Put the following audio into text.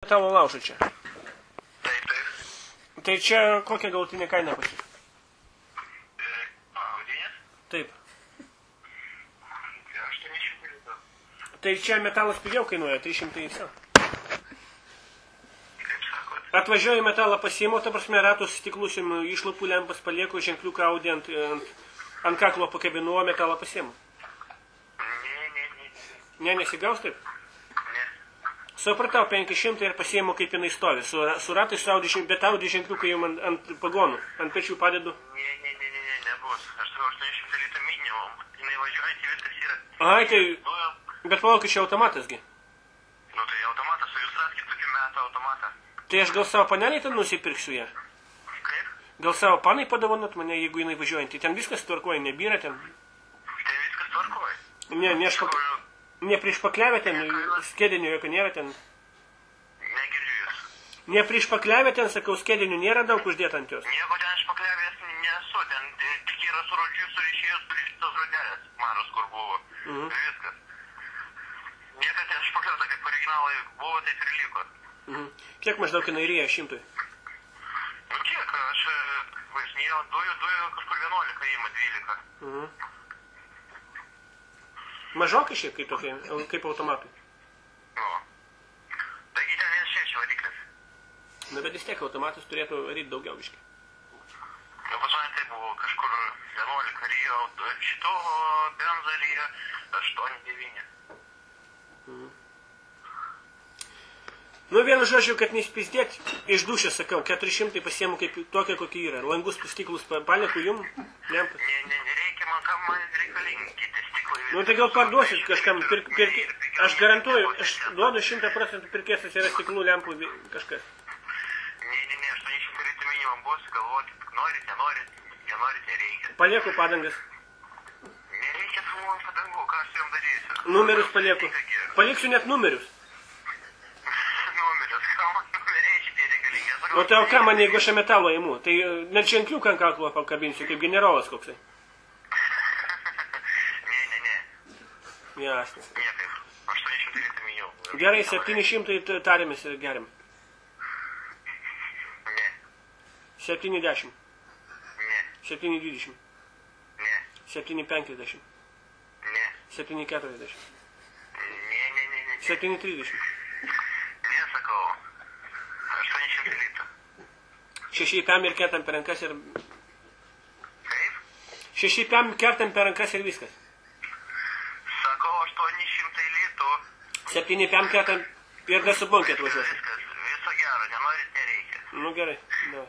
Metalo laužą čia. Taip. Tai čia kokia galutinė kaina pas jį? Audinės? Taip. 800 litų. Tai čia metalas pigiau kainuoja, 300 įsio. Kaip sakot? Atvažiuoju metalą pasiimu, ta prasme ratus stiklus jums išlapų lempas palieku, ženkliuką Audi ant kaklo pakabinu, o metalą pasiimu. Ne, nesigaus taip? Ne. Supratau, 500 ir pasiimu, kaip jinai stovi. Su ratais, bet Audi ženkliukai jums ant pagonų, ant pečių padedu. Ne, nebus. Aš sakau, 800 litų minimum. Jinai važiuojantį viskas yra. Ai, tai... Bet palaukit, čia automatasgi. Nu tai automatas, o jūs raskit tokių metų automatą. Tai aš gal savo panelį ten nusipirksiu ją. Kaip? Gal savo panai padovanot mane, jeigu jinai važiuojantį. Ten viskas tvarkoja, nebyra ten. Tai viskas tvarkoja. Ne prieš paklevę ten, skėdinių jokio nėra ten. Negirdžiu jūs. Ne prieš paklevę ten, sakau, skėdinių nėra daug uždėta ant jos. Nieko ten iš paklevės nesu. Ten tik yra surišėjus surištos rodelės. Maros, kur buvo. Viskas. Niekas ten iš paklevę, kaip originalai buvo, taip ir liko. Kiek maždaug jinai ryja 100? Nu kiek, aš važinėjau dujų kažkur 11 įma 12. Mažokai šiaip kaip tokie, kaip automatai. Nu. Taigi ten 1.6 variklis. Na, bet vis tiek automatas turėtų ryti daugiau biškai. Nu, pas mane tai buvo kažkur 11 ryjo, šito benzo ryjo 8-9. Nu, vienu žodžiu, kad neišpizdėt, iš dušės, sakau, 400 pasiemu kaip tokia, kokia yra. Langus, stiklus palieku jum, lempas. Nereikia man reikalingi kiti stiklai. Nu, tai gal parduosit kažkam, aš garantuoju, aš duodu 100% pirkėsis yra stiklų, lempų, kažkas. Ne, 800 litų minimum bus, galvokit, norit, nereikia. Palieku padangas. Nereikia su mums padangų, ką aš jums darysiu. Numerius palieku. Paliksiu net numerius. O tai o ką man, jeigu aš metalo įimu? Tai net ženkliuką ant kaklo pakabinsiu, kaip generolas koksai. Ne. Jasnas. Niekaip. 800 litų minimum. Gerai, 700 tarėmės ir geriam. Ne. 70. Ne. 720. Ne. 750. Ne. 740. Ne. 730. Nesakau. 800 litų. 6 pėm ir kertam per rankas ir... Kaip? 6 pėm kertam per rankas ir viskas. Sakau, 800 litų. 7 pėm kertam ir nesubonkėt važiuosi. Viskas, viso gero, nenorit, nereikia. Nu gerai, davai.